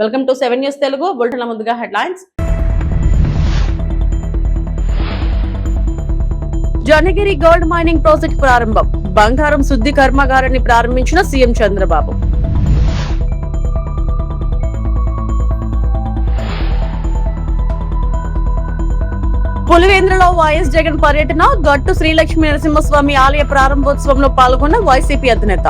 Welcome to 7 news Telugu. బులెటిన్ల ముందుగా headlines. Jonnagiri gold mining project ప్రారంభం. బంగారం శుద్ధి కర్మాగారాన్ని ప్రారంభించిన సీఎం చంద్రబాబు. పులివెందులలో వైఎస్ జగన్ పర్యటన. గట్టు శ్రీలక్ష్మీ నరసింహస్వామి ఆలయ ప్రారంభోత్సవంలో పాల్గొన్న వైసీపీ అధినేత.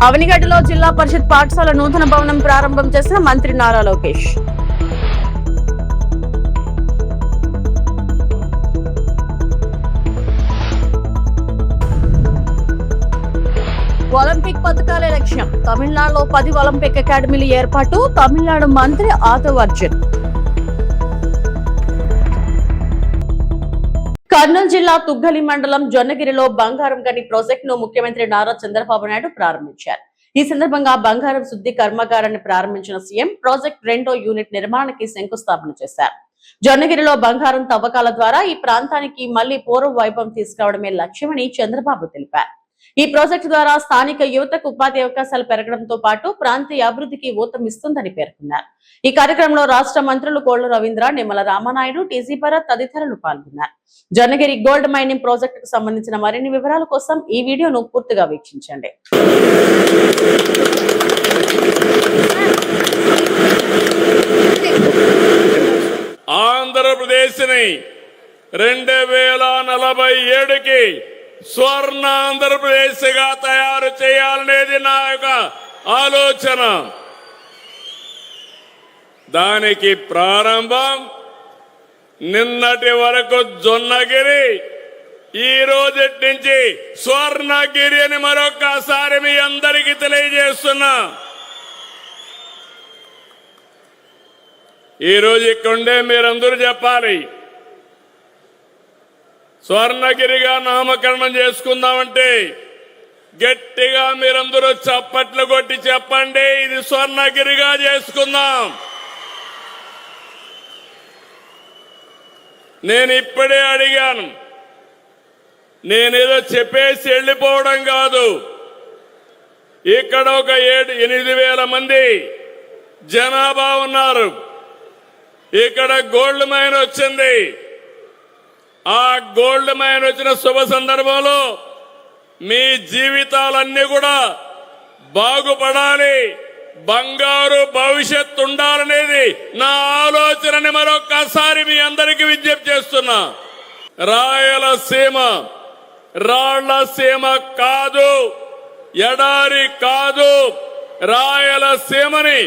అవనిగడ్డలో జిల్లా పరిషత్ పాఠశాల నూతన భవనం ప్రారంభం చేసిన మంత్రి నారా లోకేష్. ఒలింపిక్ పథకాలే లక్ష్యం. తమిళనాడులో 10 ఒలింపిక్ అకాడమీల ఏర్పాటు. తమిళనాడు మంత్రి ఆదవ్ అర్జున్. కర్నూలు జిల్లా తుగ్గలి మండలం జొన్నగిరిలో బంగారం గని ప్రాజెక్ట్ ను ముఖ్యమంత్రి నారా చంద్రబాబు నాయుడు ప్రారంభించారు. ఈ సందర్భంగా బంగారం శుద్ధి కర్మాగారాన్ని ప్రారంభించిన సీఎం ప్రాజెక్ట్ 2వ యూనిట్ నిర్మాణానికి శంకుస్థాపన చేశారు. జొన్నగిరిలో బంగారం తవ్వకాల ద్వారా ఈ ప్రాంతానికి మళ్లీ పూర్వ వైభవం తీసుకురావడమే లక్ష్యమని చంద్రబాబు తెలిపారు. ఈ ప్రాజెక్టు ద్వారా స్థానిక యువతకు ఉపాధి అవకాశాలు పెరగడంతో పాటు ప్రాంతీయ అభివృద్ధికి ఊతమిస్తుందని పేర్కొన్నారు. ఈ కార్యక్రమంలో రాష్ట్ర మంత్రులు కోళ్ల రవీంద్ర, నిమ్మల రామనాయుడు, టీజీ భరత్ తదితరులు పాల్గొన్నారు. జొన్నగిరి గోల్డ్ మైనింగ్ ప్రాజెక్టుకు సంబంధించిన మరిన్ని వివరాల కోసం ఈ వీడియోను పూర్తిగా వీక్షించండి. ఆంధ్రప్రదేశ్ ని 2047కి స్వర్ణ ఆంధ్రప్రదేశ్ గా తయారు చేయాలనేది నా యొక్క ఆలోచన. దానికి ప్రారంభం నిన్నటి వరకు జొన్నగిరి, ఈ రోజు నుంచి స్వర్ణగిరి అని మరొకసారి మీ అందరికీ తెలియజేస్తున్నా. ఈ రోజు ఇక్కడే మీరందరూ చెప్పాలి, స్వర్ణగిరిగా నామకరణం చేసుకుందామంటే గట్టిగా మీరందరూ చప్పట్లు కొట్టి చెప్పండి, ఇది స్వర్ణగిరిగా చేసుకుందాం. నేను ఇప్పుడే అడిగాను, నేనేదో చెప్పేసి వెళ్ళిపోవడం కాదు. ఇక్కడ ఒక 8,000 మంది జనాభా ఉన్నారు. ఇక్కడ గోల్డ్ మైన్ వచ్చింది. ఆ గోల్డ్ మైన్ వచ్చిన శుభ సందర్భంలో మీ జీవితాలన్నీ కూడా బాగుపడాలి, బంగారు భవిష్యత్తు ఉండాలనేది నా ఆలోచనని మరొక్కసారి మీ అందరికీ విజ్ఞప్తి చేస్తున్నా. రాయలసీమ రాళ్లసీమ కాదు, ఎడారి కాదు, రాయలసీమని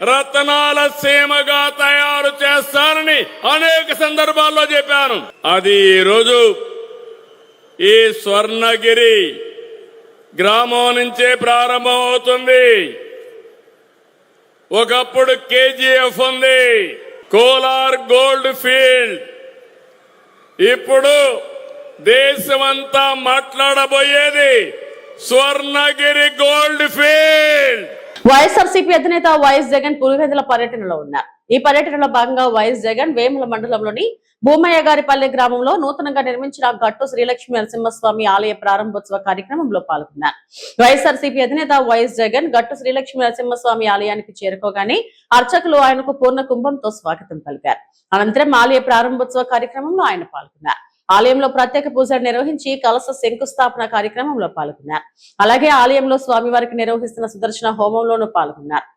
రత్నాల సీమగా తయారు చేస్తానని అనేక సందర్భాల్లో చెప్పాను. అది ఈరోజు ఈ స్వర్ణగిరి గ్రామం నుంచే ప్రారంభం అవుతుంది. ఒకప్పుడు కేజీఎఫ్ ఉంది, కోలార్ గోల్డ్ ఫీల్డ్. ఇప్పుడు దేశమంతా మాట్లాడబోయేది స్వర్ణగిరి గోల్డ్ ఫీల్డ్. వైఎస్ఆర్సీపీ అధినేత వైఎస్ జగన్ పులివెందుల పర్యటనలో ఉన్నారు. ఈ పర్యటనలో భాగంగా వైఎస్ జగన్ వేముల మండలంలోని భూమయ్య గారిపల్లె గ్రామంలో నూతనంగా నిర్మించిన గట్టు శ్రీలక్ష్మీ నరసింహస్వామి ఆలయ ప్రారంభోత్సవ కార్యక్రమంలో పాల్గొన్నారు. వైఎస్ఆర్సీపీ అధినేత వైఎస్ జగన్ గట్టు శ్రీలక్ష్మీ నరసింహస్వామి ఆలయానికి చేరుకోగానే అర్చకులు ఆయనకు పూర్ణ కుంభంతో స్వాగతం పలికారు. అనంతరం ఆలయ ప్రారంభోత్సవ కార్యక్రమంలో ఆయన పాల్గొన్నారు. ఆలయంలో ప్రత్యేక పూజలు నిర్వహించి కలశ శంకుస్థాపన కార్యక్రమంలో పాల్గొన్నారు. అలాగే ఆలయంలో స్వామివారికి నిర్వహిస్తున్న సుదర్శన హోమంలోనూ పాల్గొన్నారు.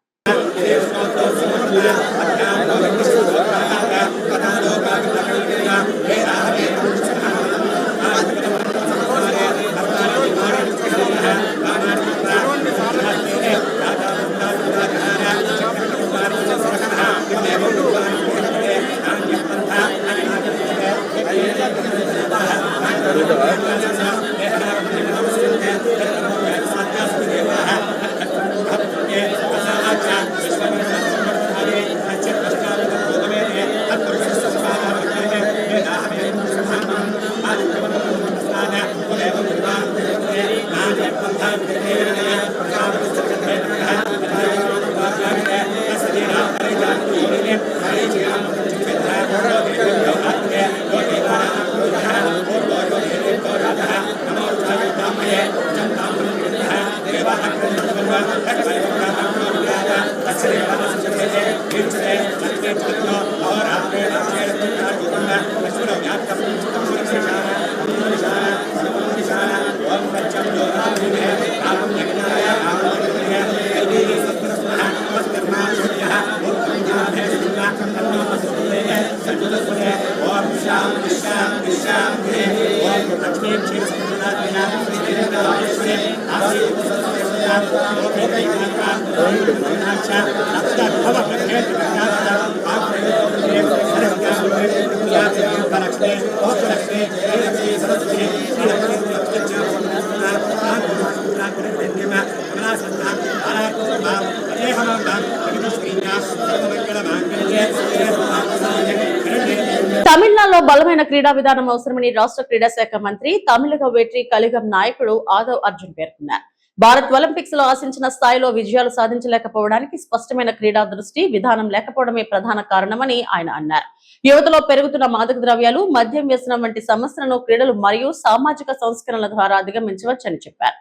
తమిళనాడులో బలమైన క్రీడా విధానం అవసరమని రాష్ట్ర క్రీడా శాఖ మంత్రి తమిళగ వెట్రి కలిగం నాయకుడు ఆదవ్ అర్జున్ పేర్కొన్నారు. భారత్ ఒలింపిక్స్ లో ఆశించిన స్థాయిలో విజయాలు సాధించలేకపోవడానికి స్పష్టమైన క్రీడా దృష్టి విధానం లేకపోవడమే ప్రధాన కారణమని ఆయన అన్నారు. యువతలో పెరుగుతున్న మాదక ద్రవ్యాలు, మద్యం వ్యసనం వంటి సమస్యలను క్రీడలు మరియు సామాజిక సంస్కరణల ద్వారా అధిగమించవచ్చని చెప్పారు.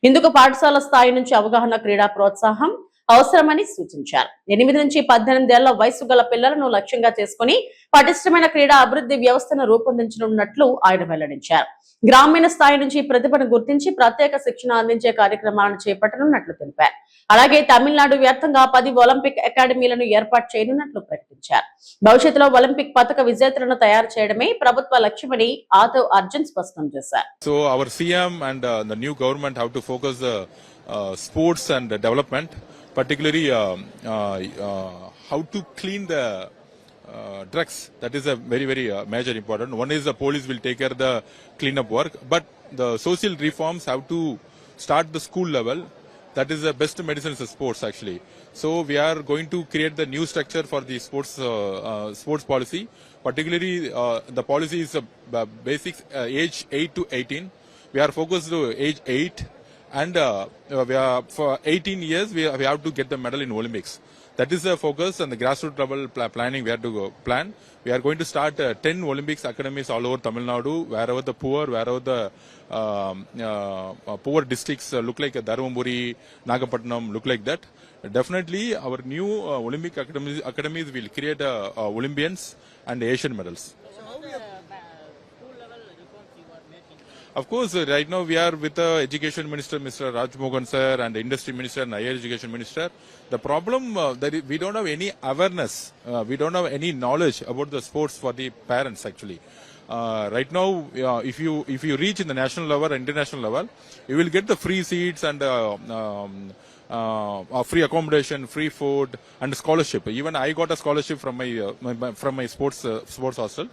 ఇందుకు పాఠశాల స్థాయి నుంచి అవగాహన, క్రీడా ప్రోత్సాహం అవసరమని సూచించారు. 8 నుంచి 18 ఏళ్ల వయసు గల పిల్లలను లక్ష్యంగా చేసుకుని పటిష్టమైన క్రీడా అభివృద్ధి వ్యవస్థను రూపొందించనున్నట్లు ఆయన వెల్లడించారు. గ్రామీణ స్థాయి నుంచి ప్రతిభను గుర్తించి ప్రత్యేక శిక్షణ అందించే కార్యక్రమాలను చేపట్టనున్నట్లు తెలిపారు. అలాగే తమిళనాడు వ్యాప్తంగా 10 ఒలింపిక్ అకాడమీలను ఏర్పాటు చేయనున్నట్లు ప్రకటించారు. భవిష్యత్తులో ఒలింపిక్ పతక విజేతలను తయారు చేయడమే ప్రభుత్వ లక్ష్యమని ఆదవ్ అర్జున్ స్పష్టం చేశారు. So our CM and the new government have to focus the sports and development, particularly how to clean the drugs. That is a very major important. One is the police will take care of the cleanup work, but the social reforms have to start the school level. That is the best medicine is sports actually. So we are going to create the new structure for the sports policy. Particularly the policy is basic age 8 to 18. We are focused to age 8. And we are, for 18 years, we have to get the medal in Olympics. That is the focus and the grassroots level planning we have to plan. We are going to start 10 Olympics academies all over Tamil Nadu, wherever the poor, wherever the poor districts look like Dharmaburi, Nagapattinam, look like that. Definitely, our new Olympic academies will create Olympians and Asian medals. Of course, right now we are with the Education Minister, Mr. Raj Mohan sir, and the Industry Minister and Higher Education Minister. The problem that we don't have any awareness, we don't have any knowledge about the sports for the parents actually. Right now, if you reach in the national level, international level, you will get the free seats and free accommodation, free food, and scholarship. Even I got a scholarship from my sports hostel.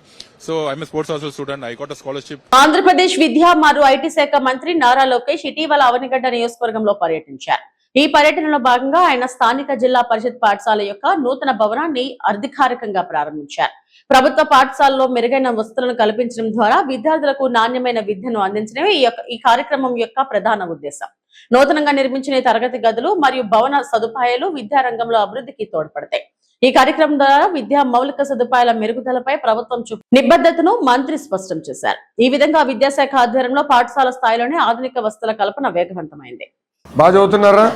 So I'm a sports hostel student. I got a scholarship. Andhra Pradesh విద్యా మరియు IT శాఖ మంత్రి నారా లోకేష్ ఇటీవల అవనిగడ్డ నియోజకవర్గంలో పర్యటించారు. ఈ పర్యటనలో భాగంగా ఆయన స్థానిక జిల్లా పరిషత్ పాఠశాల యొక్క నూతన భవనాన్ని అధికారికంగా ప్రారంభించారు. ప్రభుత్వ పాఠశాలలో మెరుగైన వసతులను కల్పించడం ద్వారా విద్యార్థులకు నాణ్యమైన విద్యను అందించడమే ఈ కార్యక్రమం యొక్క ప్రధాన ఉద్దేశం. నూతనంగా నిర్మించిన తరగతి గదులు మరియు భవన సదుపాయాలు విద్యారంగంలో అభివృద్ధికి తోడ్పడతాయి. ఈ కార్యక్రమం ద్వారా విద్యా మౌలిక సదుపాయాల మెరుగుదలపై ప్రభుత్వం నిబద్ధతను మంత్రి స్పష్టం చేశారు. ఈ విధంగా విద్యాశాఖ ఆధ్వర్యంలో పాఠశాల స్థాయిలోనే ఆధునిక వసతుల కల్పన వేగవంతమైంది. బాగా చదువుతున్నారా?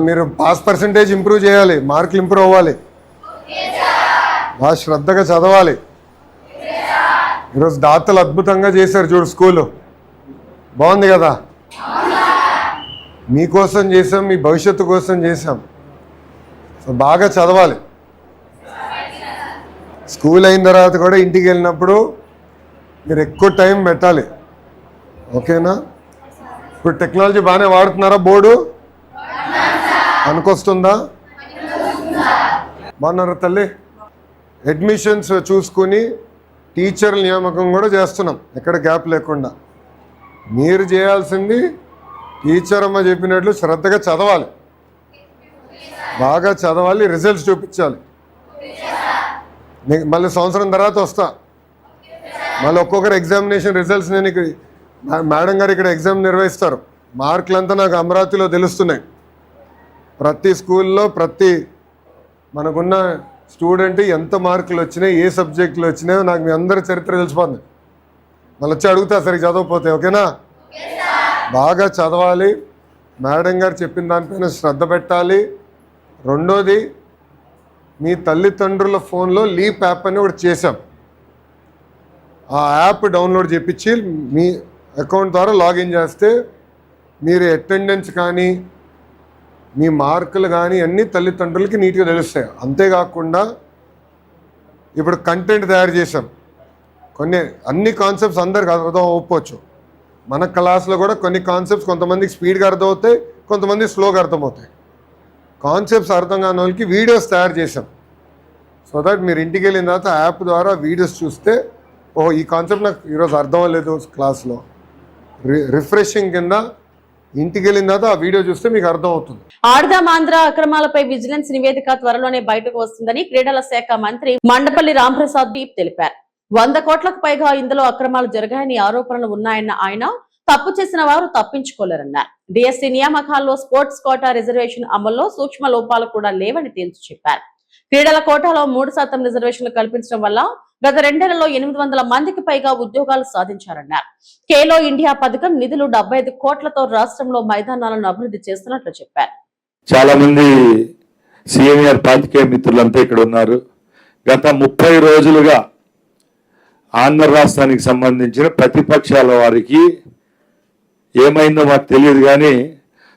మీరు పాస్ పర్సంటేజ్ ఇంప్రూవ్ చేయాలి, మార్కులు ఇంప్రూవ్ అవ్వాలి, బాగా శ్రద్ధగా చదవాలి. ఈరోజు దాతలు అద్భుతంగా చేశారు చూడు, స్కూలు బాగుంది కదా. మీకోసం చేసాం, మీ భవిష్యత్తు కోసం చేసాం. సో బాగా చదవాలి. స్కూల్ అయిన తర్వాత కూడా ఇంటికి వెళ్ళినప్పుడు మీరు ఎక్కువ టైం పెట్టాలి, ఓకేనా? ఇప్పుడు టెక్నాలజీ బాగానే వాడుతున్నారా? బోర్డు అనుకొస్తుందా? బాగున్నారా తల్లి? అడ్మిషన్స్ చూసుకుని టీచర్ల నియామకం కూడా చేస్తున్నాం, ఎక్కడ గ్యాప్ లేకుండా. మీరు చేయాల్సింది టీచర్ అమ్మ చెప్పినట్లు శ్రద్ధగా చదవాలి, బాగా చదవాలి, రిజల్ట్స్ చూపించాలి. మళ్ళీ సంవత్సరం తర్వాత వస్తా, మళ్ళీ ఒక్కొక్కరు ఎగ్జామినేషన్ రిజల్ట్స్ నేను ఇక్కడ మేడం గారు ఇక్కడ ఎగ్జామ్ నిర్వహిస్తారు. మార్కులంతా నాకు అమరావతిలో తెలుస్తున్నాయి. ప్రతి స్కూల్లో మనకున్న స్టూడెంట్ ఎంత మార్కులు వచ్చినాయి, ఏ సబ్జెక్టులు వచ్చినాయో నాకు మీ అందరి చరిత్ర తెలిసిపోతుంది. మళ్ళీ వచ్చి అడుగుతా సరిగ్గా చదవకపోతే, ఓకేనా? బాగా చదవాలి, మేడం గారు చెప్పిన దానిపైన శ్రద్ధ పెట్టాలి. రెండోది, మీ తల్లిదండ్రుల ఫోన్లో లీప్ యాప్ అని ఒకటి చేశాం. ఆ యాప్ డౌన్లోడ్ చేయించి మీ అకౌంట్ ద్వారా లాగిన్ చేస్తే మీరు అటెండెన్స్ కానీ మీ మార్కులు కానీ అన్నీ తల్లిదండ్రులకి నీట్గా తెలుస్తాయి. అంతేకాకుండా ఇప్పుడు కంటెంట్ తయారు చేసాం. అన్ని కాన్సెప్ట్స్ అందరికి అర్థం అవ్వకపోవచ్చు. మన క్లాస్లో కూడా కొన్ని కాన్సెప్ట్స్ కొంతమందికి స్పీడ్గా అర్థమవుతాయి, కొంతమంది స్లోగా అర్థమవుతాయి. కాన్సెప్ట్స్ అర్థం కాని వాళ్ళకి వీడియోస్ తయారు చేసాం. సో దట్ మీరు ఇంటికి వెళ్ళిన తర్వాత యాప్ ద్వారా వీడియోస్ చూస్తే ఓహో ఈ కాన్సెప్ట్ నాకు ఈరోజు అర్థం అవ్వలేదు క్లాస్లో, రిఫ్రెషింగ్ కింద ఇంటికి వెళ్ళిన తర్వాత ఆ వీడియో చూస్తే మీకు అర్థం అవుతుంది. ఆడదాం ఆంధ్ర అక్రమాలపై విజిలెన్స్ నివేదిక త్వరలోనే బయటకు వస్తుందని క్రీడల శాఖ మంత్రి మండపల్లి రాంప్రసాద్ దీప్ తెలిపారు. 100 కోట్లకు పైగా ఇందులో అక్రమాలు జరిగాయని ఆరోపణలు ఉన్నాయన్న ఆయన తప్పు చేసిన వారు తప్పించుకోలేరన్నారు. డిఎస్సి నియామకాల్లో స్పోర్ట్స్ కోటా రిజర్వేషన్ అమల్లో సూక్ష్మ లోపాలు కూడా లేవని తేల్చి చెప్పారు. క్రీడల కోటాలో 3% రిజర్వేషన్లు కల్పించడం వల్ల గత 2 నెలల్లో 800 మందికి పైగా ఉద్యోగాలు సాధించారన్నారు. ఖేలో ఇండియా పథకం నిధులు 75 కోట్లతో రాష్ట్రంలో మైదానాలను అభివృద్ధి చేస్తున్నట్లు చెప్పారు. చాలా మంది సీనియర్ పాత్రికేయ మిత్రులంతా ఇక్కడ ఉన్నారు. గత 30 రోజులుగా ఆంధ్ర రాష్ట్రానికి సంబంధించిన ప్రతిపక్షాల వారికి ఏమైందో మాకు తెలియదు, కానీ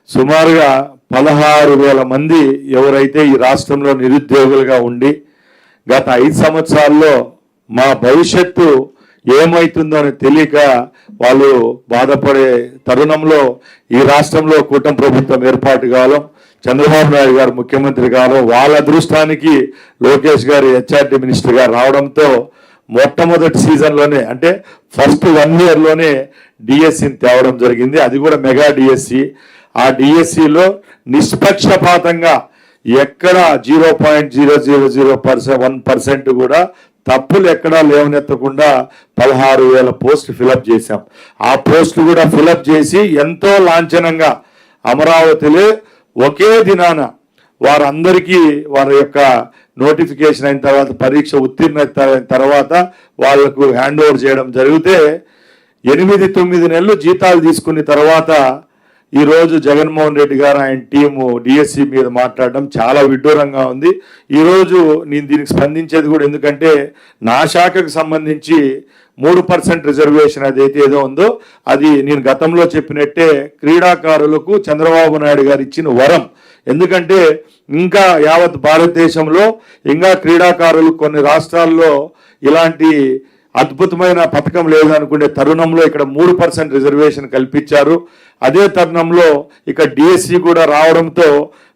సుమారుగా 16,000 మంది ఎవరైతే ఈ రాష్ట్రంలో నిరుద్యోగులుగా ఉండి గత 5 సంవత్సరాల్లో మా భవిష్యత్తు ఏమవుతుందో అని తెలియక వాళ్ళు బాధపడే తరుణంలో ఈ రాష్ట్రంలో కూటమి ప్రభుత్వం ఏర్పాటు కావడం, చంద్రబాబు నాయుడు గారు ముఖ్యమంత్రి కావడం, వాళ్ళ అదృష్టానికి లోకేష్ గారు హెచ్ఆర్డి మినిస్టర్ గారు రావడంతో మొట్టమొదటి సీజన్లోనే అంటే ఫస్ట్ 1 ఇయర్లోనే డిఎస్సిని తేవడం జరిగింది. అది కూడా మెగా డిఎస్సి. ఆ డిఎస్సిలో నిష్పక్షపాతంగా ఎక్కడ 0.000% కూడా తప్పులు ఎక్కడా లేవనెత్తకుండా 16,000 పోస్టులు ఫిలప్ చేశాం. ఆ పోస్టులు కూడా ఫిలప్ చేసి ఎంతో లాంఛనంగా అమరావతిలో ఒకే దినాన వారందరికీ వారి యొక్క నోటిఫికేషన్ అయిన తర్వాత పరీక్ష ఉత్తీర్ణ తర్వాత వాళ్లకు హ్యాండ్ ఓవర్ చేయడం జరిగితే 8-9 నెలలు జీతాలు తీసుకున్న తర్వాత ఈరోజు జగన్మోహన్ రెడ్డి గారు ఆయన టీము డిఎస్సి మీద మాట్లాడడం చాలా విడ్డూరంగా ఉంది. ఈరోజు నేను దీనికి స్పందించేది కూడా ఎందుకంటే నా శాఖకు సంబంధించి 3% రిజర్వేషన్ అదైతే ఏదో ఉందో అది నేను గతంలో చెప్పినట్టే క్రీడాకారులకు చంద్రబాబు నాయుడు గారు ఇచ్చిన వరం. ఎందుకంటే ఇంకా యావత్ భారతదేశంలో ఇంకా క్రీడాకారులు కొన్ని రాష్ట్రాల్లో ఇలాంటి అద్భుతమైన పథకం లేదనుకునే తరుణంలో ఇక్కడ 3% రిజర్వేషన్ కల్పించారు. అదే తరుణంలో ఇక్కడ డిఎస్సి కూడా రావడంతో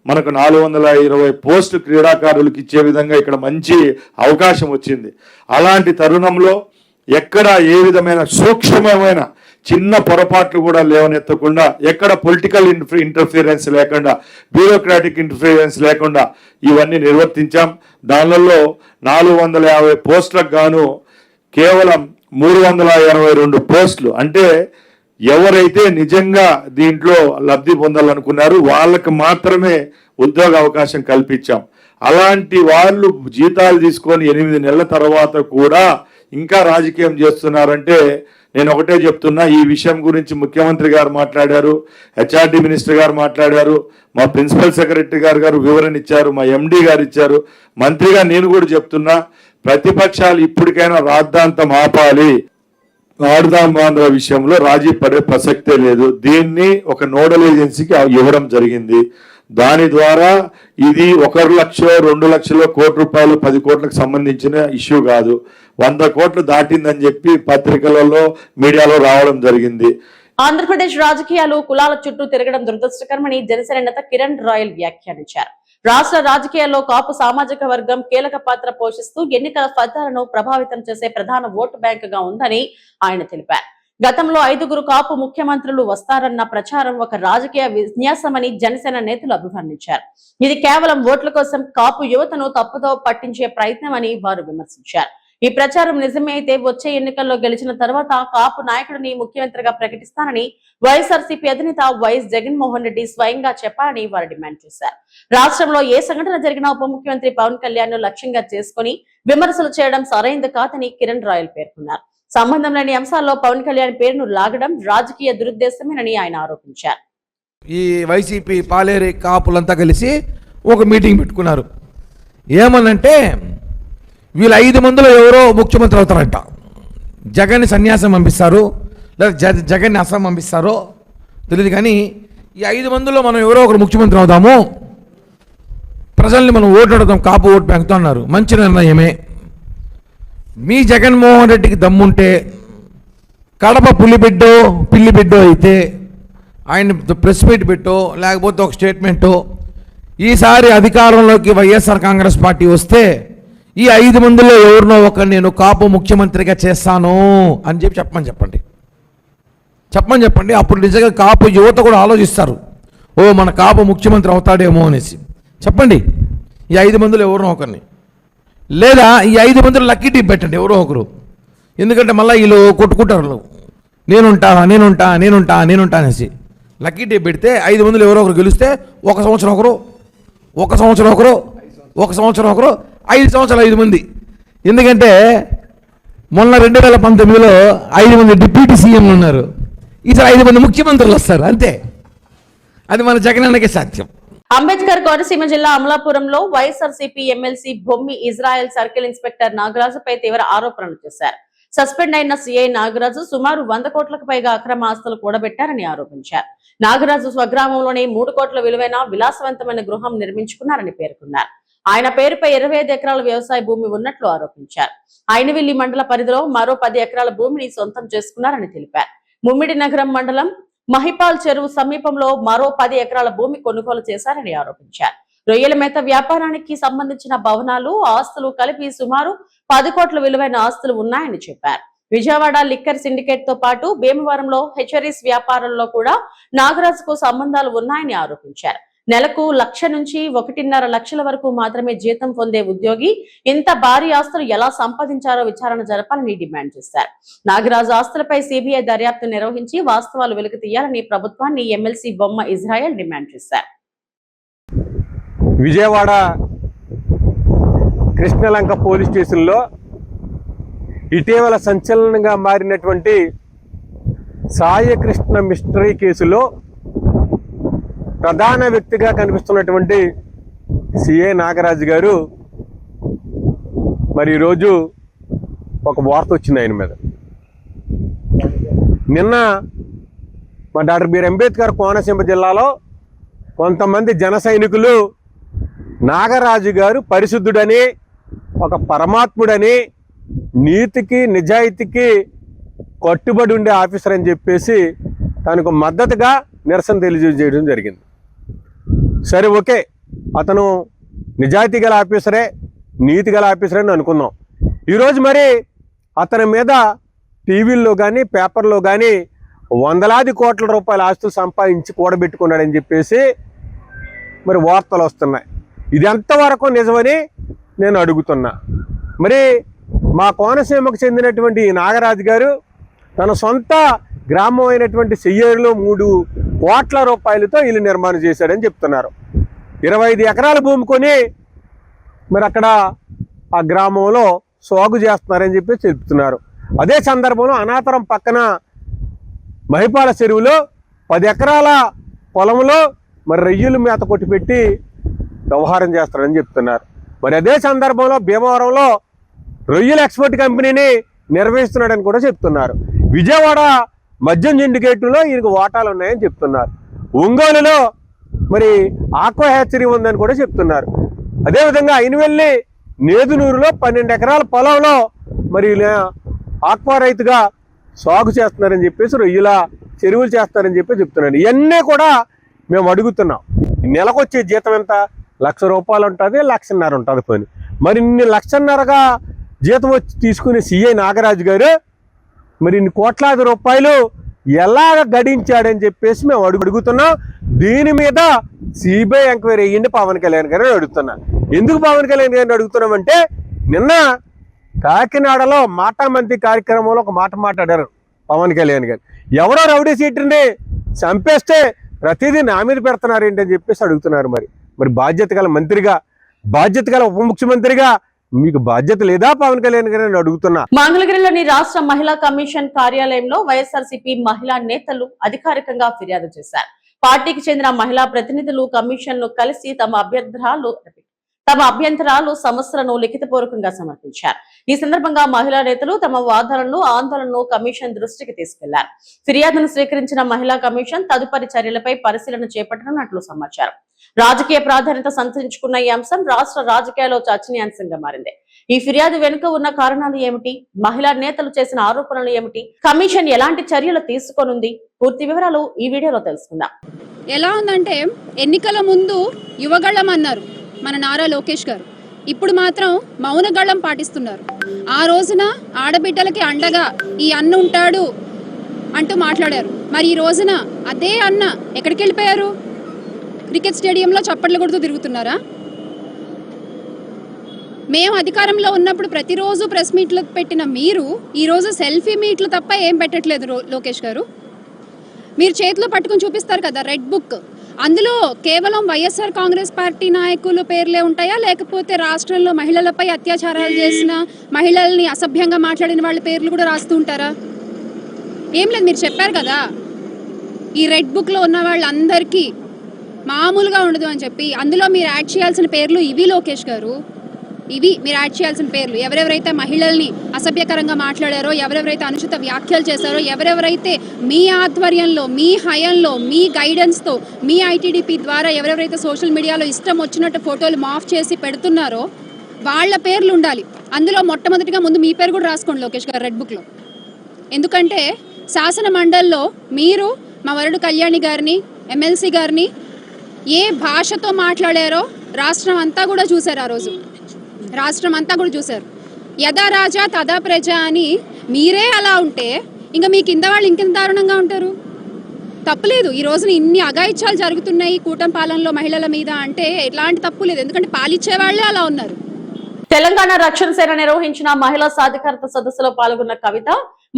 మనకు 420 పోస్టులు క్రీడాకారులకు ఇచ్చే విధంగా ఇక్కడ మంచి అవకాశం వచ్చింది. అలాంటి తరుణంలో ఎక్కడ ఏ విధమైన సూక్ష్మమైన చిన్న పొరపాట్లు కూడా లేవనెత్తకుండా, ఎక్కడ పొలిటికల్ ఇంటర్ఫిరెన్స్ లేకుండా, బ్యూరోక్రాటిక్ ఇంటర్ఫిరెన్స్ లేకుండా ఇవన్నీ నిర్వర్తించాం. దానిలో 450 పోస్టులకు గాను కేవలం 382 పోస్టులు, అంటే ఎవరైతే నిజంగా దీంట్లో లబ్ధి పొందాలనుకున్నారు వాళ్ళకి మాత్రమే ఉద్యోగ అవకాశం కల్పించాం. అలాంటి వాళ్ళు జీతాలు తీసుకొని 8 నెలల తర్వాత కూడా ఇంకా రాజకీయం చేస్తున్నారంటే నేను ఒకటే చెప్తున్నా, ఈ విషయం గురించి ముఖ్యమంత్రి గారు మాట్లాడారు, హెచ్ఆర్డి మినిస్టర్ గారు మాట్లాడారు, మా ప్రిన్సిపల్ సెక్రటరీ గారు వివరణ ఇచ్చారు, మా ఎండి గారు ఇచ్చారు, మంత్రిగా నేను కూడా చెప్తున్నా, ప్రతిపక్షాలు ఇప్పటికైనా రాద్ధాంతం ఆపాలి. ఆడదాం ఆంధ్ర విషయంలో రాజీ పడే ప్రసక్తే లేదు. దీన్ని ఒక నోడల్ ఏజెన్సీకి ఇవ్వడం జరిగింది. దాని ద్వారా ఇది 1 లక్ష 2 లక్షల కోట్ల రూపాయలు 10 కోట్లకు సంబంధించిన ఇష్యూ కాదు, 100 కోట్లు దాటిందని చెప్పి పత్రికలలో మీడియాలో రావడం జరిగింది. ఆంధ్రప్రదేశ్ రాజకీయాలు కులాల చుట్టూ తిరగడం దురదృష్టకరమని జనసేన నేత కిరణ్ రాయల్ వ్యాఖ్యానించారు. రాష్ట్ర రాజకీయాల్లో కాపు సామాజిక వర్గం కీలక పాత్ర పోషిస్తూ ఎన్నికల ఫలితాలను ప్రభావితం చేసే ప్రధాన ఓటు బ్యాంకుగా ఉందని ఆయన తెలిపారు. గతంలో 5గురు కాపు ముఖ్యమంత్రులు వస్తారన్న ప్రచారం ఒక రాజకీయ విన్యాసమని జనసేన నేతలు అభివర్ణించారు. ఇది కేవలం ఓట్ల కోసం కాపు యువతను తప్పుదో పట్టించే ప్రయత్నమని వారు విమర్శించారు. ఈ ప్రచారం నిజమే అయితే వచ్చే ఎన్నికల్లో గెలిచిన తర్వాత కాపు నాయకుడిని ముఖ్యమంత్రిగా ప్రకటిస్తానని వైఎస్ఆర్సీపీ అధినేత వైఎస్ జగన్మోహన్ రెడ్డి స్వయంగా చెప్పాలని వారు డిమాండ్ చేశారు. రాష్ట్రంలో ఏ సంఘటన జరిగినా ఉప ముఖ్యమంత్రి పవన్ కళ్యాణ్ ను లక్ష్యంగా చేసుకుని విమర్శలు చేయడం సరైంది కాదని కిరణ్ రాయల్ పేర్కొన్నారు. సంబంధం లేని అంశాల్లో పవన్ కళ్యాణ్ పేరును లాగడం రాజకీయ దురుద్దేశమేనని ఆయన ఈ వైసీపీ పాలేరు కాపులంతా కలిసి ఒక మీటింగ్ పెట్టుకున్నారు. ఏమనంటే వీళ్ళు 5 మందిలో ఎవరో ముఖ్యమంత్రి అవుతారంట. జగన్ని సన్యాసం పంపిస్తారు, లేదా జగన్ని అస్సాం పంపిస్తారో తెలియదు. కానీ ఈ 5 మందిలో మనం ఎవరో ఒకరు ముఖ్యమంత్రి అవుదాము, ప్రజల్ని మనం ఓటు అడుగుదాం, కాపు ఓటు బ్యాంకుతో అన్నారు. మంచి నిర్ణయమే. మీ జగన్మోహన్ రెడ్డికి దమ్ముంటే కడప పిల్లి బిడ్డో అయితే ఆయన ప్రెస్ మీట్ పెట్టో లేకపోతే ఒక స్టేట్మెంటో, ఈసారి అధికారంలోకి వైఎస్ఆర్ కాంగ్రెస్ పార్టీ వస్తే ఈ 5 మందిలో ఎవరినో ఒక నేను కాపు ముఖ్యమంత్రిగా చేస్తాను అని చెప్పండి. అప్పుడు నిజంగా కాపు యువత కూడా ఆలోచిస్తారు, ఓ మన కాపు ముఖ్యమంత్రి అవుతాడేమో అనేసి. చెప్పండి ఈ 5 మందిలో ఎవరినో ఒకరిని, లేదా ఈ 5 మందిలో లక్కీ టిప్ పెట్టండి ఎవరో ఒకరు. ఎందుకంటే మళ్ళీ వీళ్ళు కొట్టుకుంటారు, నేనుంటా అనేసి. లక్కీ టిప్ పెడితే 5 మందిలో ఎవరో ఒకరు గెలిస్తే 1 సంవత్సరం ఒకరు, 5 సంవత్సరాలు 5 మంది. ఎందుకంటే మొన్న 2019లో 5 మంది డిప్యూటీ సీఎంలు ఉన్నారు, ఈసారి 5 మంది ముఖ్యమంత్రులు వస్తారు. అంతే, అది మన జగనన్నకే సాధ్యం. అంబేద్కర్ కోనసీమ జిల్లా అమలాపురంలో YSRCP MLC Bommi Israel circle inspector నాగరాజుపై తీవ్ర ఆరోపణలు చేశారు. సస్పెండ్ అయిన సీఐ నాగరాజు సుమారు 100 కోట్లకు పైగా అక్రమ ఆస్తులు కూడబెట్టారని ఆరోపించారు. నాగరాజు స్వగ్రామంలోనే 3 కోట్ల విలువైన విలాసవంతమైన గృహం నిర్మించుకున్నారని పేర్కొన్నారు. ఆయన పేరుపై 25 ఎకరాల వ్యవసాయ భూమి ఉన్నట్లు ఆరోపించారు. ఆయనవిల్లి మండల పరిధిలో మరో 10 ఎకరాల భూమిని సొంతం చేసుకున్నారని తెలిపారు. ముమ్మిడి నగరం మండలం మహిపాల్ చెరువు సమీపంలో మరో 10 ఎకరాల భూమి కొనుగోలు చేశారని ఆరోపించారు. రొయ్యల మేత వ్యాపారానికి సంబంధించిన భవనాలు, ఆస్తులు కలిపి సుమారు 10 కోట్ల విలువైన ఆస్తులు ఉన్నాయని చెప్పారు. విజయవాడ లిక్కర్ సిండికేట్ తో పాటు భీమవరంలో హెచరీస్ వ్యాపారంలో కూడా నాగరాజుకు సంబంధాలు ఉన్నాయని ఆరోపించారు. నెలకు 1,00,000 నుంచి 1.5 లక్షల వరకు మాత్రమే జీతం పొందే ఉద్యోగి ఇంత భారీ ఆస్తులు ఎలా సంపాదించారో విచారణ జరపాలని డిమాండ్ చేశారు. నాగరాజు ఆస్తులపై సిబిఐ దర్యాప్తు నిర్వహించి వాస్తవాలు వెలుగు తీయాలని ప్రభుత్వాన్ని ఎమ్మెల్సీ బొమ్మ ఇజ్రాయెల్ డిమాండ్ చేశారు. విజయవాడ కృష్ణలంక పోలీస్ స్టేషన్లో ఇటీవల సంచలనంగా మారినటువంటి సాయకృష్ణ మిస్టరీ కేసులో ప్రధాన వ్యక్తిగా కనిపిస్తున్నటువంటి సిఐ నాగరాజు గారు మరి ఈరోజు ఒక వార్త వచ్చింది ఆయన మీద. నిన్న మా డాక్టర్ బిఆర్ అంబేద్కర్ కోనసీమ జిల్లాలో కొంతమంది జన సైనికులు నాగరాజు గారు పరిశుద్ధుడని, ఒక పరమాత్ముడని, నీతికి నిజాయితీకి కట్టుబడి ఉండే ఆఫీసర్ అని చెప్పేసి తనకు మద్దతుగా నిరసన తెలియజేయడం జరిగింది. సరే, ఓకే, అతను నిజాయితీ గల ఆఫీసరే, నీతి గల ఆఫీసరే అని అనుకుందాం. ఈరోజు మరి అతని మీద టీవీల్లో కానీ పేపర్లో కానీ 100,000 కోట్ల రూపాయల ఆస్తులు సంపాదించి కూడబెట్టుకున్నాడని చెప్పేసి మరి వార్తలు వస్తున్నాయి. ఇది ఎంతవరకు నిజమని నేను అడుగుతున్నా. మరి మా కోనసీమకు చెందినటువంటి నాగరాజు గారు తన సొంత గ్రామం అయినటువంటి చెయ్యేరులో 3 కోట్ల రూపాయలతో ఇల్లు నిర్మాణం చేశాడని చెప్తున్నారు. 25 ఎకరాల భూమి కొని మరి అక్కడ ఆ గ్రామంలో సాగు చేస్తున్నారని చెప్పి చెప్తున్నారు. అదే సందర్భంలో అనాథరం పక్కన మహిపాల చెరువులో 10 ఎకరాల పొలంలో మరి రొయ్యల మేత కొట్టిపెట్టి వ్యవహారం చేస్తారని చెప్తున్నారు. మరి అదే సందర్భంలో భీమవరంలో రొయ్యల ఎక్స్పోర్ట్ కంపెనీని నిర్వహిస్తున్నాడని కూడా చెప్తున్నారు. విజయవాడ మద్యం సిండికేట్లో ఈయనకు వాటాలు ఉన్నాయని చెప్తున్నారు. ఒంగోలులో మరి ఆక్వా హ్యాచరీ ఉందని కూడా చెప్తున్నారు. అదేవిధంగా అయినవెల్లి నేదునూరులో 12 ఎకరాల పొలంలో మరి ఆక్వా రైతుగా సాగు చేస్తున్నారని చెప్పేసి రొయ్యల చెరువులు చేస్తారని చెప్పి చెప్తున్నాడు. ఇవన్నీ కూడా మేము అడుగుతున్నాం. నెలకొచ్చే జీతం ఎంత? 1,00,000 రూపాయలు ఉంటుంది, 1,50,000 ఉంటుంది పని. మరి ఇన్ని 1,50,000గా జీతం వచ్చి తీసుకునే సిఐ నాగరాజు గారు మరి ఇన్ని కోట్లాది రూపాయలు ఎలాగ గడించాడని చెప్పేసి మేము అడుగుతున్నాం. దీని మీద సిబిఐ ఎంక్వైరీ అయ్యింది పవన్ కళ్యాణ్ గారిని అడుగుతున్నా. ఎందుకు పవన్ కళ్యాణ్ గారిని అడుగుతున్నామంటే, నిన్న కాకినాడలో మాటామంతి కార్యక్రమంలో ఒక మాట మాట్లాడారు పవన్ కళ్యాణ్ గారు. ఎవరో రౌడీ సీట్ని చంపేస్తే ప్రతిదీ నా మీద పెడుతున్నారు ఏంటని చెప్పేసి అడుగుతున్నారు. మరి బాధ్యత గల మంత్రిగా, బాధ్యత గల ఉప ముఖ్యమంత్రిగా మీకు బాధ్యత లేదా పవన్ కళ్యాణ్ గారిని అడుగుతున్నా. మంగళగిరిలోని రాష్ట్ర మహిళా కమిషన్ కార్యాలయంలో వైఎస్ఆర్సీపీ మహిళా నేతలు అధికారికంగా ఫిర్యాదు చేశారు. పార్టీకి చెందిన మహిళా ప్రతినిధులు కమిషన్ ను కలిసి తమ తమ అభ్యంతరాలు సమస్యలను లిఖితపూర్వకంగా సమర్పించారు. ఈ సందర్భంగా మహిళా నేతలు తమ వాదనలను ఆందోళనను కమిషన్ దృష్టికి తీసుకెళ్లారు. ఫిర్యాదును స్వీకరించిన మహిళా కమిషన్ తదుపరి చర్యలపై పరిశీలన చేపట్టనున్నట్లు సమాచారం. రాజకీయ ప్రాధాన్యత సంతరించుకున్న ఈ అంశం రాష్ట్ర రాజకీయాల్లో చర్చనీయాంశంగా మారింది. ఈ ఫిర్యాదు వెనుక ఉన్న కారణాలు ఏమిటి, మహిళా నేతలు చేసిన ఆరోపణలు ఏమిటి, కమిషన్ ఎలాంటి చర్యలు తీసుకోనుంది, పూర్తి వివరాలు ఈ వీడియోలో తెలుసుకుందాం. ఎలా ఉందంటే ఎన్నికల ముందు యువగళం అన్నారు మన నారా లోకేష్ గారు, ఇప్పుడు మాత్రం మౌనగళం పాటిస్తున్నారు. ఆ రోజున ఆడబిడ్డలకి అండగా ఈ అన్న ఉంటాడు అంటూ మాట్లాడారు. మరి ఈ రోజున అదే అన్న ఎక్కడికి వెళ్ళిపోయారు? క్రికెట్ స్టేడియంలో చప్పట్లు కొడుతూ తిరుగుతున్నారా? మేము అధికారంలో ఉన్నప్పుడు ప్రతిరోజు ప్రెస్ మీట్లు పెట్టిన మీరు ఈరోజు సెల్ఫీ మీట్లు తప్ప ఏం పెట్టట్లేదు లోకేష్ గారు. మీరు చేతిలో పట్టుకుని చూపిస్తారు కదా రెడ్ బుక్, అందులో కేవలం వైఎస్ఆర్ కాంగ్రెస్ పార్టీ నాయకుల పేర్లే ఉంటాయా, లేకపోతే రాష్ట్రంలో మహిళలపై అత్యాచారాలు చేసిన, మహిళల్ని అసభ్యంగా మాట్లాడిన వాళ్ళ పేర్లు కూడా రాస్తూ ఉంటారా? ఏం లేదు, మీరు చెప్పారు కదా ఈ రెడ్ బుక్లో ఉన్న వాళ్ళందరికీ మామూలుగా ఉండదు అని చెప్పి. అందులో మీరు యాడ్ చేయాల్సిన పేర్లు ఇవి లోకేష్ గారు, ఇవి మీరు యాడ్ చేయాల్సిన పేర్లు. ఎవరెవరైతే మహిళల్ని అసభ్యకరంగా మాట్లాడారో, ఎవరెవరైతే అనుచిత వ్యాఖ్యలు చేశారో, ఎవరెవరైతే మీ ఆధ్వర్యంలో, మీ హయంలో, మీ గైడెన్స్తో, మీ ఐటీడీపీ ద్వారా ఎవరెవరైతే సోషల్ మీడియాలో ఇష్టం వచ్చినట్టు ఫోటోలు మాఫ్ చేసి పెడుతున్నారో వాళ్ళ పేర్లు ఉండాలి. అందులో మొట్టమొదటిగా ముందు మీ పేరు కూడా రాసుకోండి లోకేష్ గారు రెడ్ బుక్లో. ఎందుకంటే శాసన మండలిలో మీరు మా వరుడు కళ్యాణి గారిని, ఎమ్మెల్సీ గారిని ఏ భాషతో మాట్లాడారో రాష్ట్రం అంతా కూడా చూశారు. ఆ రోజు రాష్ట్రం అంతా కూడా చూశారు. యథా రాజా తదా ప్రజ అని మీరే అలా ఉంటే ఇంకా మీ కింద వాళ్ళు ఇంకెంత దారుణంగా ఉంటారు? తప్పులేదు, ఈ రోజున ఇన్ని అఘాయిత్యాలు జరుగుతున్నాయి కూటమి పాలనలో మహిళల మీద అంటే ఎలాంటి తప్పు లేదు, ఎందుకంటే పాలిచ్చే వాళ్ళే అలా ఉన్నారు. తెలంగాణ రక్షణ సేన నిర్వహించిన మహిళా సాధికారత సదస్సులో పాల్గొన్న కవిత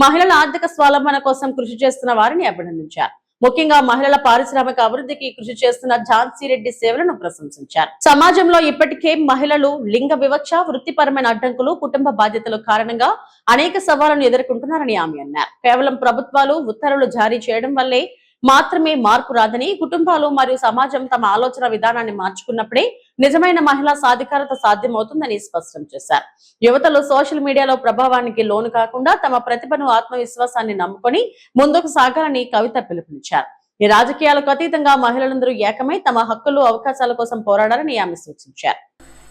మహిళల ఆర్థిక స్వావలంబన కోసం కృషి చేస్తున్న వారిని అభినందించారు. ముఖ్యంగా మహిళల పారిశ్రామిక అభివృద్ధికి కృషి చేస్తున్న ఝాన్సీ రెడ్డి సేవలను ప్రశంసించారు. సమాజంలో ఇప్పటికే మహిళలు లింగ వివక్ష, వృత్తిపరమైన అడ్డంకులు, కుటుంబ బాధ్యతల కారణంగా అనేక సవాళ్లను ఎదుర్కొంటున్నారని ఆమె అన్నారు. కేవలం ప్రభుత్వాలు ఉత్తర్వులు జారీ చేయడం వల్లే మాత్రమే మార్పు రాదని, కుటుంబాలు మరియు సమాజం తమ ఆలోచన విధానాన్ని మార్చుకున్నప్పుడే నిజమైన మహిళా సాధికారత సాధ్యమవుతుందని స్పష్టం చేశారు. యువతలు సోషల్ మీడియాలో ప్రభావానికి లోను కాకుండా తమ ప్రతిభను, ఆత్మవిశ్వాసాన్ని నమ్ముకొని ముందుకు సాగాలని కవిత పిలుపునిచ్చారు. ఈ రాజకీయాలకు అతీతంగా మహిళలందరూ ఏకమై తమ హక్కులు, అవకాశాల కోసం పోరాడాలని ఆమె సూచించారు.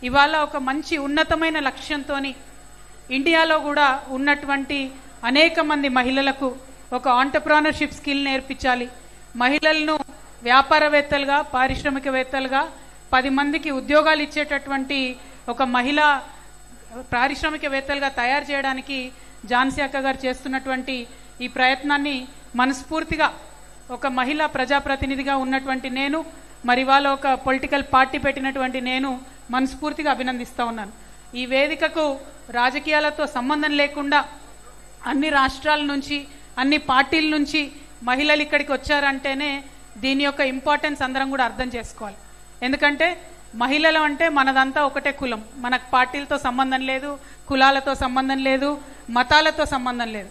ఇవాళ ఒక మంచి ఉన్నతమైన లక్ష్యంతో ఇండియాలో కూడా ఉన్నటువంటి అనేక మంది మహిళలకు ఒక ఆంటర్ప్రెన్యూర్షిప్ స్కిల్ నేర్పించాలి, మహిళలను వ్యాపారవేత్తలుగా, పారిశ్రామికవేత్తలుగా 10 మందికి ఉద్యోగాలు ఇచ్చేటటువంటి ఒక మహిళా పారిశ్రామికవేత్తలుగా తయారు చేయడానికి ఝాన్సీ అక్క గారు చేస్తున్నటువంటి ఈ ప్రయత్నాన్ని మనస్ఫూర్తిగా ఒక మహిళా ప్రజాప్రతినిధిగా ఉన్నటువంటి నేను, మరి వాళ్ళ ఒక పొలిటికల్ పార్టీ పెట్టినటువంటి నేను మనస్ఫూర్తిగా అభినందిస్తూ ఉన్నాను. ఈ వేదికకు రాజకీయాలతో సంబంధం లేకుండా అన్ని రాష్ట్రాల నుంచి, అన్ని పార్టీల నుంచి మహిళలు ఇక్కడికి వచ్చారంటేనే దీని యొక్క ఇంపార్టెన్స్ అందరం కూడా అర్థం చేసుకోవాలి. ఎందుకంటే మహిళలు అంటే మనదంతా ఒకటే కులం, మనకు పార్టీలతో సంబంధం లేదు, కులాలతో సంబంధం లేదు, మతాలతో సంబంధం లేదు.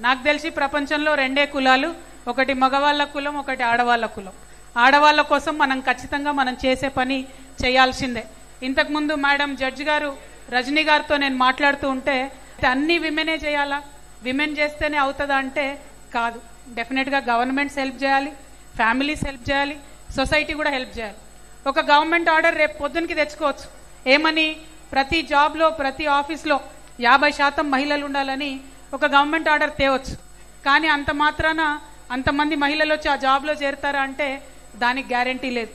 నాకు తెలిసి ప్రపంచంలో 2 కులాలు, ఒకటి మగవాళ్ళ కులం, ఒకటి ఆడవాళ్ళ కులం. ఆడవాళ్ళ కోసం మనం ఖచ్చితంగా మనం చేసే పని చేయాల్సిందే. ఇంతకుముందు మేడం జడ్జి గారు రజనీ గారితో నేను మాట్లాడుతూ ఉంటే అన్ని విమెనే చేయాలా, విమెన్ చేస్తేనే అవుతుందా అంటే కాదు. డెఫినెట్గా గవర్నమెంట్స్ హెల్ప్ చేయాలి, ఫ్యామిలీస్ హెల్ప్ చేయాలి, సొసైటీ కూడా హెల్ప్ చేయాలి. ఒక గవర్నమెంట్ ఆర్డర్ రేపు పొద్దునకి తెచ్చుకోవచ్చు, ఏమని ప్రతి జాబ్లో, ప్రతి ఆఫీస్లో 50% మహిళలు ఉండాలని ఒక గవర్నమెంట్ ఆర్డర్ తేవచ్చు. కానీ అంత మాత్రాన అంతమంది మహిళలు వచ్చి ఆ జాబ్లో చేరుతారా అంటే దానికి గ్యారంటీ లేదు.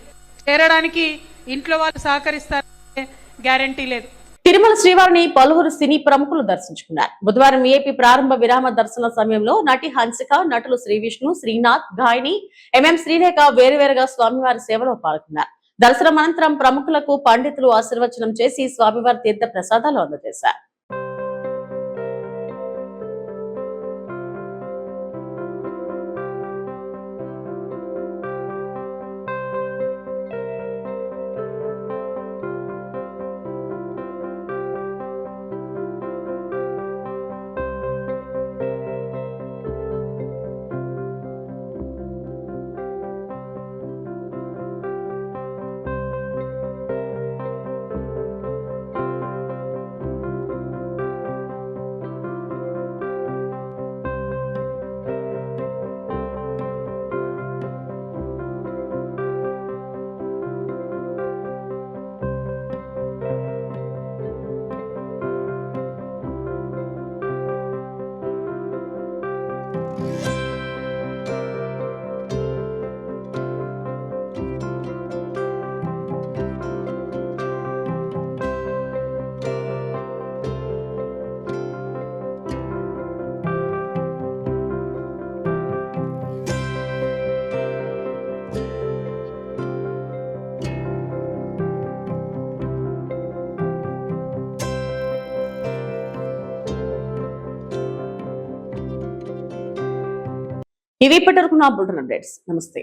చేరడానికి ఇంట్లో వాళ్ళు సహకరిస్తారంటే గ్యారంటీ లేదు. తిరుమల శ్రీవారిని పలువురు సినీ ప్రముఖులు దర్శించుకున్నారు. బుధవారం ఏపీ ప్రారంభ విరామ దర్శన సమయంలో నటి హన్సిక, నటులు శ్రీ విష్ణు, శ్రీనాథ్, గాయని ఎంఎం శ్రీరేఖ వేరువేరుగా స్వామివారి సేవలో పాల్గొన్నారు. దర్శనం అనంతరం ప్రముఖులకు పండితులు ఆశీర్వచనం చేసి స్వామివారి తీర్థ ప్రసాదాలు అందజేశారు. ఇవి ఇప్పటివరకు నా బులెటిన్ అప్డేట్స్. నమస్తే.